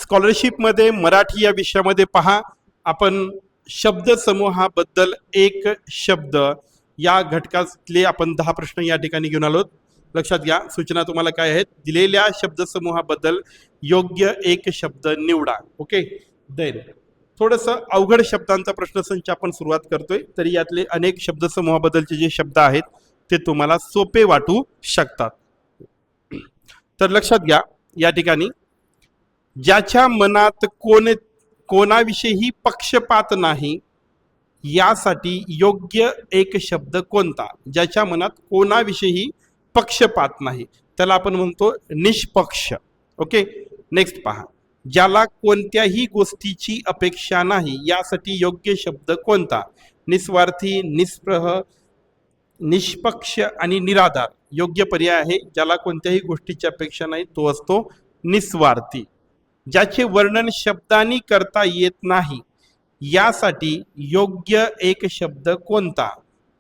स्कॉलरशिपमध्ये मराठी या विषयामध्ये पहा, आपण शब्दसमूहाबद्दल एक शब्द या घटकातले आपण 10 प्रश्न या ठिकाणी घेऊन आलो. लक्षात घ्या, सूचना तुम्हाला काय आहेत, दिलेल्या शब्दसमूहाबद्दल योग्य एक शब्द निवडा. ओके, देन थोडंसं अवघड शब्दांचा प्रश्नसंच आपण सुरुवात करतोय, तरी यातले अनेक शब्दसमूहाबद्दलचे जे शब्द आहेत ते तुम्हाला सोपे वाटू शकतात. तर लक्षात घ्या, या ठिकाणी ज्याच्या मनात कोणाविषयी पक्षपात नाही यासाठी योग्य एक शब्द कोणता? ज्याच्या मनात कोणाविषयी पक्षपात नाही त्याला आपण म्हणतो निष्पक्ष. ओके, नेक्स्ट पहा, ज्याला कोणत्याही गोष्टीची अपेक्षा नाही यासाठी योग्य शब्द कोणता? निस्वार्थी, निस्पृह, निष्पक्ष आणि निराधार योग्य पर्याय आहे. ज्याला कोणत्याही गोष्टीची अपेक्षा नाही तो असतो निस्वार्थी. ज्याचे वर्णन शब्दांनी करता येत नाही यासाठी योग्य एक शब्द कोणता?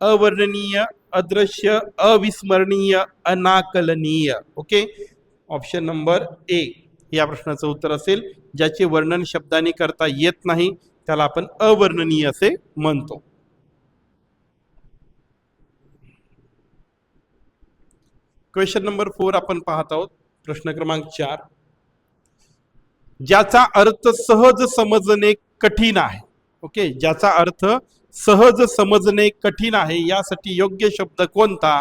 अवर्णनीय, अदृश्य, अविस्मरणीय, अनाकलनीय. ओके, ऑप्शन नंबर ए या प्रश्नाचं उत्तर असेल. ज्याचे वर्णन शब्दांनी करता येत नाही त्याला आपण अवर्णनीय असे म्हणतो. क्वेश्चन नंबर 4 आपण पाहत आहोत. प्रश्न क्रमांक 4, ज्याचा अर्थ सहज समजणे कठीण आहे. ओके, ज्याचा अर्थ सहज समजणे कठीण आहे यासाठी योग्य शब्द कोणता?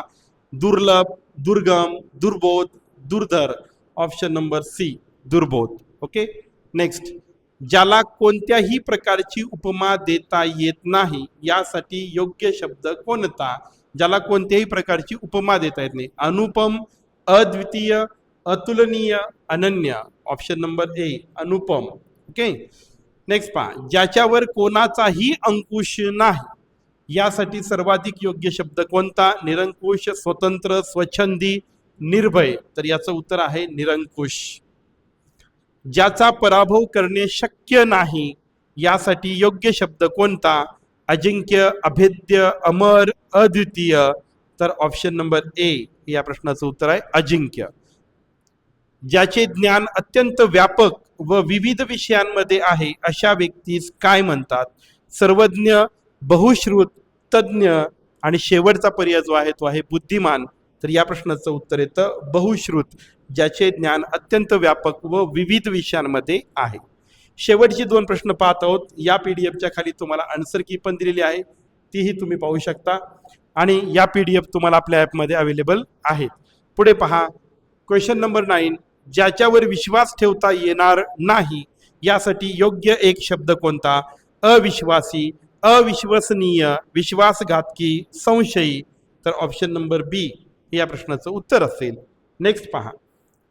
दुर्लभ, दुर्गम, दुर्बोध, दुर्धर. ऑप्शन नंबर सी दुर्बोध. ओके, नेक्स्ट, ज्याला कोणत्याही प्रकारची उपमा देता येत नाही यासाठी योग्य शब्द कोणता? ज्याला कोणत्याही प्रकारची उपमा देता येत नाही. अनुपम, अद्वितीय, अतुलनीय, अनन्य. Option number A Anupam. Okay, next पहा, ज्याच्यावर कोणाचाही अंकुश नाही यासाठी सर्वाधिक योग्य शब्द कोणता? निरंकुश, स्वतंत्र, स्वच्छंदी, निर्भय. तर याचं उत्तर आहे निरंकुश. ज्याचा पराभव करणे शक्य नाही यासाठी योग्य शब्द कोणता? अजिंक्य, अभेद्य, अमर, अद्वितीय. तर ऑप्शन नंबर ए या प्रश्नाचं उत्तर आहे अजिंक्य. ज्याचे ज्ञान अत्यंत व्यापक व विविध विषयांमध्ये आहे अशा व्यक्तीस काय म्हणतात? सर्वज्ञ, बहुश्रुत, तज्ञ आणि शेवटचा पर्याय जो आहे तो आहे बुद्धिमान. तर या प्रश्नाचं उत्तर येतं बहुश्रुत. ज्याचे ज्ञान अत्यंत व्यापक व विविध विषयांमध्ये आहे. शेवटचे 2 प्रश्न पाहत आहोत. या PDF खाली तुम्हाला आन्सर की पण दिलेली आहे, तीही तुम्ही पाहू शकता आणि या PDF तुम्हाला आपल्या ॲपमध्ये अवेलेबल आहेत. पुढे पहा, क्वेश्चन नंबर 9, ज्याच्यावर विश्वास ठेवता येणार नाही यासाठी योग्य एक शब्द कोणता? अविश्वासी, अविश्वसनीय, विश्वासघातकी, संशयी. तर ऑप्शन नंबर बी या प्रश्नाचं उत्तर असेल. नेक्स्ट पहा,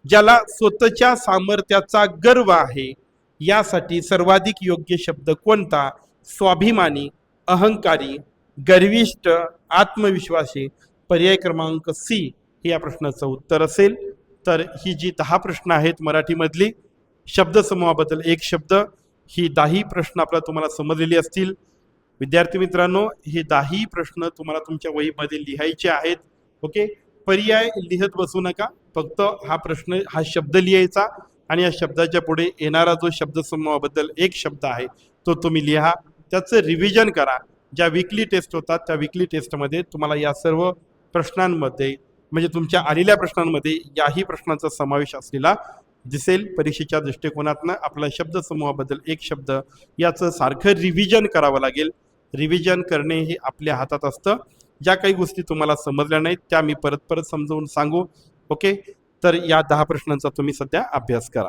ज्याला स्वतःच्या सामर्थ्याचा गर्व आहे यासाठी सर्वाधिक योग्य शब्द कोणता? स्वाभिमानी, अहंकारी, गर्विष्ठ, आत्मविश्वासी. पर्याय क्रमांक सी हे या प्रश्नाचं उत्तर असेल. तर ही जी 10 प्रश्न आहेत मराठीमधली शब्दसमूहाबद्दल एक शब्द, ही 10 प्रश्न आपल्याला तुम्हाला समजलेली असतील. विद्यार्थी मित्रांनो, हे 10 प्रश्न तुम्हाला तुमच्या वहीमध्ये लिहायचे आहेत. ओके, पर्याय लिहत बसू नका, फक्त हा शब्द लिहायचा आणि या शब्दाच्या पुढे येणारा जो शब्दसमूहाबद्दल एक शब्द आहे तो तुम्ही लिहा. त्याचं रिव्हिजन करा. ज्या वीकली टेस्ट होतात त्या वीकली टेस्टमध्ये तुम्हाला या सर्व प्रश्नांमध्ये म्हणजे तुमच्या आलेल्या प्रश्नांमध्ये याही प्रश्नांचा समावेश असलेला दिसेल. परीक्षेच्या दृष्टिकोनातनं आपला शब्दसमूहाबद्दल एक शब्द याचं सारखं रिव्हिजन करावं लागेल. रिव्हिजन करणे हे आपल्या हातात असतं. ज्या काही गोष्टी तुम्हाला समजल्या नाहीत त्या मी परत समजावून सांगू. ओके, तर या 10 प्रश्नांचा तुम्ही सध्या अभ्यास करा.